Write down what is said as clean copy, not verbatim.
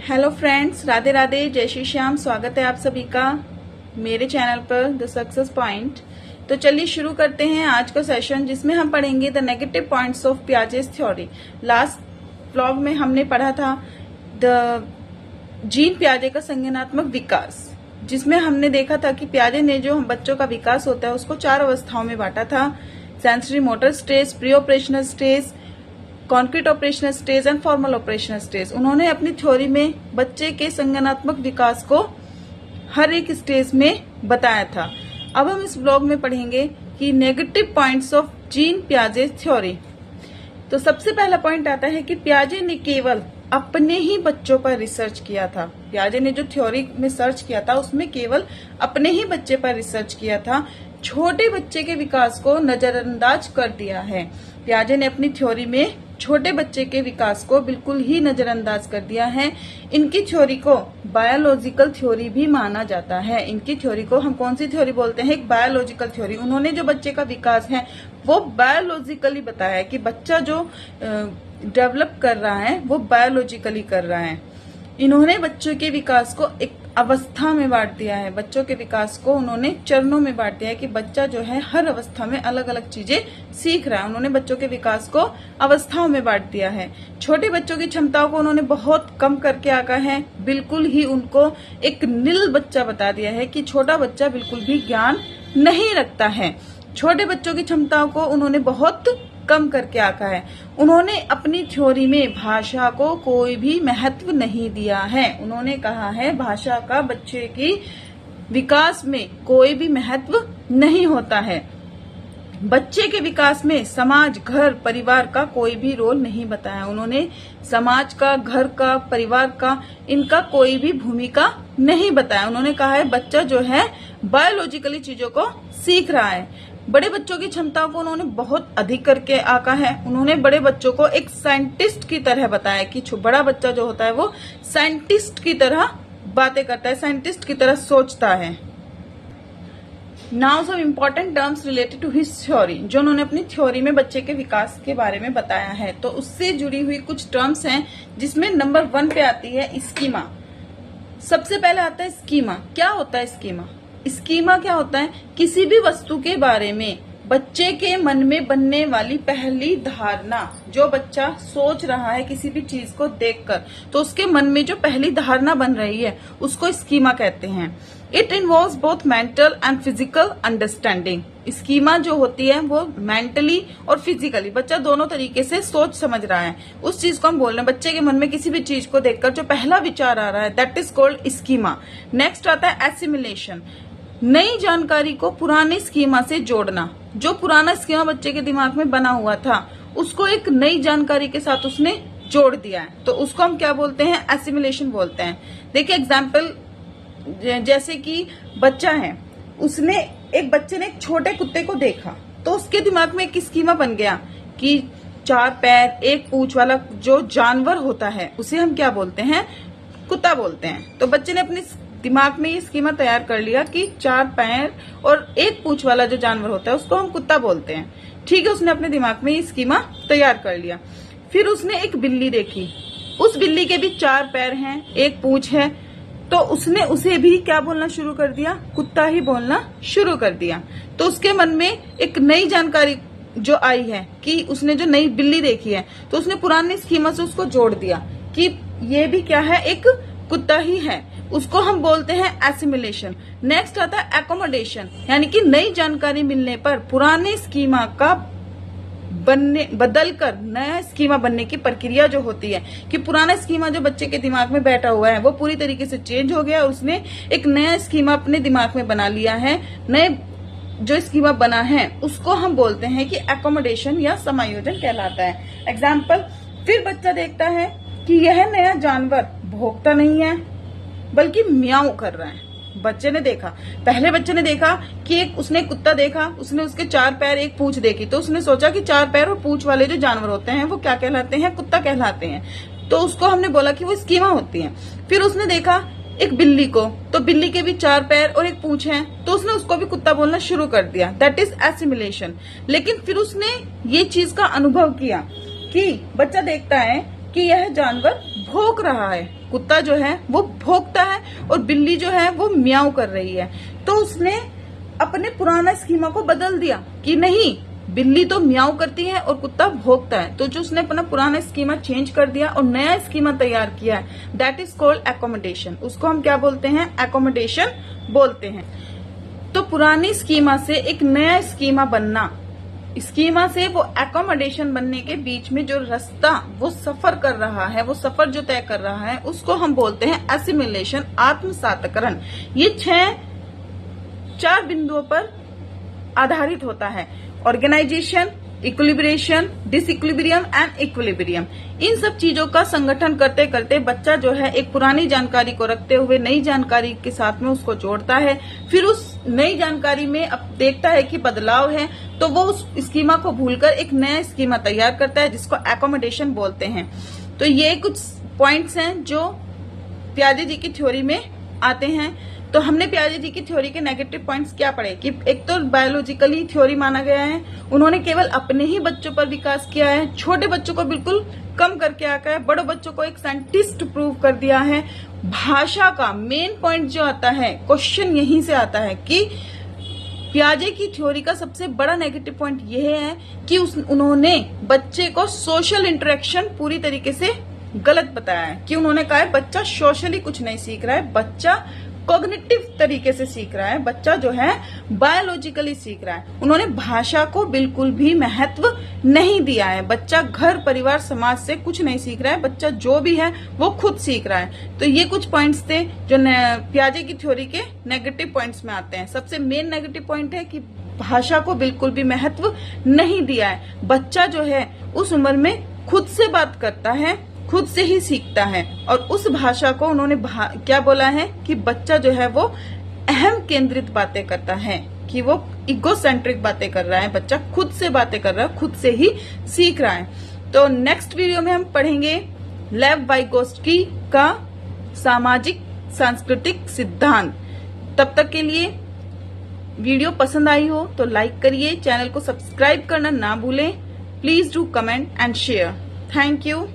Hello friends, Radhe Radhe, जय श्री श्याम। स्वागत है आप सभी का मेरे चैनल पर द सक्सेस पॉइंट। तो चलिए शुरू करते हैं आज का सेशन, जिसमें हम पढ़ेंगे the negative points of Piaget's theory. Last vlog में हमने पढ़ा था द जीन पियाजे का संज्ञानात्मक विकास, जिसमें हमने देखा था कि पियाजे ने जो हम बच्चों का विकास होता है उसको 4 अवस्थाओं में बांटा था: sensory motor stage, pre operational stage, concrete operational stage and formal operational stage. उन्होंने अपनी थ्योरी में बच्चे के संज्ञानात्मक विकास को हर एक स्टेज में बताया था। अब हम इस ब्लॉग में पढ़ेंगे कि नेगेटिव पॉइंट्स ऑफ जीन पियाजे थ्योरी। तो सबसे पहला पॉइंट आता है कि पियाजे ने केवल अपने ही बच्चों पर रिसर्च किया था। पियाजे ने जो थ्योरी में सर्च किया था उसमें केवल अपने ही बच्चे पर रिसर्च किया था, छोटे बच्चे के विकास को नजरअंदाज कर दिया है। पियाजे ने अपनी थ्योरी में छोटे बच्चे के विकास को बिल्कुल ही नजरअंदाज कर दिया है। इनकी थ्योरी को बायोलॉजिकल थ्योरी भी माना जाता है। इनकी थ्योरी को हम कौन सी थ्योरी बोलते हैं? एक बायोलॉजिकल थ्योरी। उन्होंने जो बच्चे का विकास है वो बायोलॉजिकली बताया है कि बच्चा जो डेवलप कर रहा है वो बायोलॉजिकली कर रहा है। इन्होंने बच्चों के विकास को एक अवस्था में बांट दिया है। बच्चों के विकास को उन्होंने चरणों में बांट दिया है कि बच्चा जो है हर अवस्था में अलग अलग चीजें सीख रहा है। उन्होंने बच्चों के विकास को अवस्थाओं में बांट दिया है। छोटे बच्चों की क्षमताओं को उन्होंने बहुत कम करके आका है। बिल्कुल ही उनको एक नील बच्चा बता दिया है कि छोटा बच्चा बिल्कुल भी ज्ञान नहीं रखता है। छोटे बच्चों की क्षमताओं को उन्होंने बहुत कम करके आका है। उन्होंने अपनी थ्योरी में भाषा को कोई भी महत्व नहीं दिया है। उन्होंने कहा है भाषा का बच्चे की विकास में कोई भी महत्व नहीं होता है। बच्चे के विकास में समाज, घर, परिवार का कोई भी रोल नहीं बताया। उन्होंने समाज का, घर का, परिवार का, इनका कोई भी भूमिका नहीं बताया। उन्होंने कहा है बच्चा जो है बायोलॉजिकली चीजों को सीख रहा है। बड़े बच्चों की क्षमताओं को उन्होंने बहुत अधिक करके आका है। उन्होंने बड़े बच्चों को एक साइंटिस्ट की तरह बताया कि बड़ा बच्चा जो होता है वो साइंटिस्ट की तरह बातें करता है, साइंटिस्ट की तरह सोचता है। Now some important terms related to his theory, जो उन्होंने अपनी थ्योरी में बच्चे के विकास के बारे में बताया है। तो उससे जुड़ी हुई कुछ टर्म्स हैं, जिसमें नंबर 1 पे आती है स्कीमा। सबसे पहले आता है स्कीमा। क्या होता है स्कीमा? स्कीमा क्या होता है? किसी भी वस्तु के बारे में बच्चे के मन में बनने वाली पहली धारणा, जो बच्चा सोच रहा है किसी भी चीज को देखकर, तो उसके मन में जो पहली धारणा बन रही है उसको स्कीमा कहते हैं। It involves both mental and physical understanding. Schema जो होती है वो मेंटली और फिजिकली, बच्चा दोनों तरीके से सोच समझ रहा है। उस चीज को हम बोल रहे हैं, बच्चे के मन में किसी भी चीज को देखकर जो पहला विचार आ रहा है, that is called schema. Next आता है एसिमिलेशन। नई जानकारी को पुराने स्कीमा से जोड़ना। जो पुराना स्कीमा बच्चे के दिमाग में बना हुआ था उसको एक नई जानकारी के साथ उसने जोड़ दिया है, तो उसको हम क्या बोलते हैं? एसिमिलेशन बोलते हैं। देखिए एग्जाम्पल, जैसे कि बच्चा है, उसने एक बच्चे ने एक छोटे कुत्ते को देखा तो उसके दिमाग में एक स्कीमा बन गया कि 4 पैर 1 पूंछ वाला जो जानवर होता है उसे हम क्या बोलते हैं? कुत्ता बोलते हैं। तो बच्चे ने अपने दिमाग में ये स्कीमा तैयार कर लिया कि 4 पैर और 1 पूंछ वाला जो जानवर होता है उसको हम कुत्ता बोलते हैं। ठीक है, उसने अपने दिमाग में ये स्कीमा तैयार कर लिया। फिर उसने एक बिल्ली देखी, उस बिल्ली के भी 4 पैर हैं, 1 पूंछ है, तो उसने उसे भी क्या बोलना शुरू कर दिया? कुत्ता ही बोलना शुरू कर दिया। तो उसके मन में एक नई जानकारी जो आई है कि उसने जो नई बिल्ली देखी है, तो उसने पुरानी स्कीमा से उसको जोड़ दिया कि ये भी क्या है? एक कुत्ता ही है। उसको हम बोलते हैं एसिमिलेशन। नेक्स्ट आता है एकोमोडेशन, यानी कि नई जानकारी मिलने पर पुराने स्कीमा का बदलकर नया स्कीमा बनने की प्रक्रिया जो होती है कि पुराना स्कीमा जो बच्चे के दिमाग में बैठा हुआ है वो पूरी तरीके से चेंज हो गया, उसने एक नया स्कीमा अपने दिमाग में बना लिया है। नए जो स्कीमा बना है उसको हम बोलते हैं कि एकोमोडेशन या समायोजन कहलाता है। एग्जाम्पल, फिर बच्चा देखता है कि यह नया जानवर भौंकता नहीं है बल्कि म्याऊ कर रहा है। बच्चे ने देखा, पहले बच्चे ने देखा कि उसने कुत्ता देखा, उसने उसके 4 पैर 1 पूंछ देखी, तो उसने सोचा कि 4 पैर और पूंछ वाले जो जानवर होते हैं वो क्या कहलाते हैं? कुत्ता कहलाते हैं। तो उसको हमने बोला कि वो स्कीमा होती है। फिर उसने देखा एक बिल्ली को, तो बिल्ली के भी 4 पैर और 1 पूंछ है, तो उसने उसको भी कुत्ता बोलना शुरू कर दिया, दैट इज एसिमिलेशन। लेकिन फिर उसने ये चीज का अनुभव किया कि बच्चा देखता है कि यह जानवर भौंक रहा है। कुत्ता जो है वो भौंकता है और बिल्ली जो है वो म्याऊ कर रही है। तो उसने अपने पुराना स्कीमा को बदल दिया कि नहीं, बिल्ली तो म्याऊ करती है और कुत्ता भौंकता है। तो जो उसने अपना पुराना स्कीमा चेंज कर दिया और नया स्कीमा तैयार किया है, दैट इज कॉल्ड एकोमोडेशन। उसको हम क्या बोलते हैं? एकोमोडेशन बोलते हैं। तो पुरानी स्कीमा से एक नया स्कीमा बनना, स्कीमा से वो एकोमोडेशन बनने के बीच में जो रास्ता वो सफर कर रहा है, वो सफर जो तय कर रहा है, उसको हम बोलते हैं एसिमिलेशन, आत्मसातकरण। ये 4 बिंदुओं पर आधारित होता है: organisation, equilibration, disequilibrium and equilibrium. इन सब चीजों का संगठन करते करते बच्चा जो है एक पुरानी जानकारी को रखते हुए नई जानकारी के साथ में उसको जोड़ता है। फिर उस नई जानकारी में अब देखता है कि बदलाव है, तो वो उस स्कीमा को भूलकर एक नया स्कीमा तैयार करता है, जिसको एकोमोडेशन बोलते हैं। तो ये कुछ पॉइंट्स हैं जो पियाजे जी की थ्योरी में आते हैं। तो हमने पियाजे जी की थ्योरी के नेगेटिव पॉइंट्स क्या पढ़े कि एक तो बायोलॉजिकली थ्योरी माना गया है, उन्होंने केवल अपने ही बच्चों पर विकास किया है, छोटे बच्चों को बिल्कुल कम करके आका है, बड़े बच्चों को एक साइंटिस्ट प्रूव कर दिया है। भाषा का मेन पॉइंट जो आता है, क्वेश्चन यहीं से आता है कि पियाजे की थ्योरी का सबसे बड़ा नेगेटिव पॉइंट यह है कि उन्होंने बच्चे को सोशल इंटरेक्शन पूरी तरीके से गलत बताया है। कि उन्होंने कहा है बच्चा सोशली कुछ नहीं सीख रहा है, बच्चा कॉग्निटिव तरीके से सीख रहा है, बच्चा जो है बायोलॉजिकली सीख रहा है। उन्होंने भाषा को बिल्कुल भी महत्व नहीं दिया है। बच्चा घर, परिवार, समाज से कुछ नहीं सीख रहा है, बच्चा जो भी है वो खुद सीख रहा है। तो ये कुछ पॉइंट्स थे जो पियाजे की थ्योरी के नेगेटिव पॉइंट्स में आते हैं। सबसे मेन नेगेटिव पॉइंट है कि भाषा को बिल्कुल भी महत्व नहीं दिया है। बच्चा जो है उस उम्र में खुद से बात करता है, खुद से ही सीखता है। और उस भाषा को उन्होंने क्या बोला है कि बच्चा जो है वो अहम केंद्रित बातें करता है, कि वो इगोसेंट्रिक बातें कर रहा है, बच्चा खुद से बातें कर रहा है, खुद से ही सीख रहा है। तो नेक्स्ट वीडियो में हम पढ़ेंगे लेव वाइगोत्स्की का सामाजिक सांस्कृतिक सिद्धांत। तब तक के लिए वीडियो पसंद आई हो तो लाइक करिए, चैनल को सब्सक्राइब करना ना भूलें। Please do comment and share. Thank you.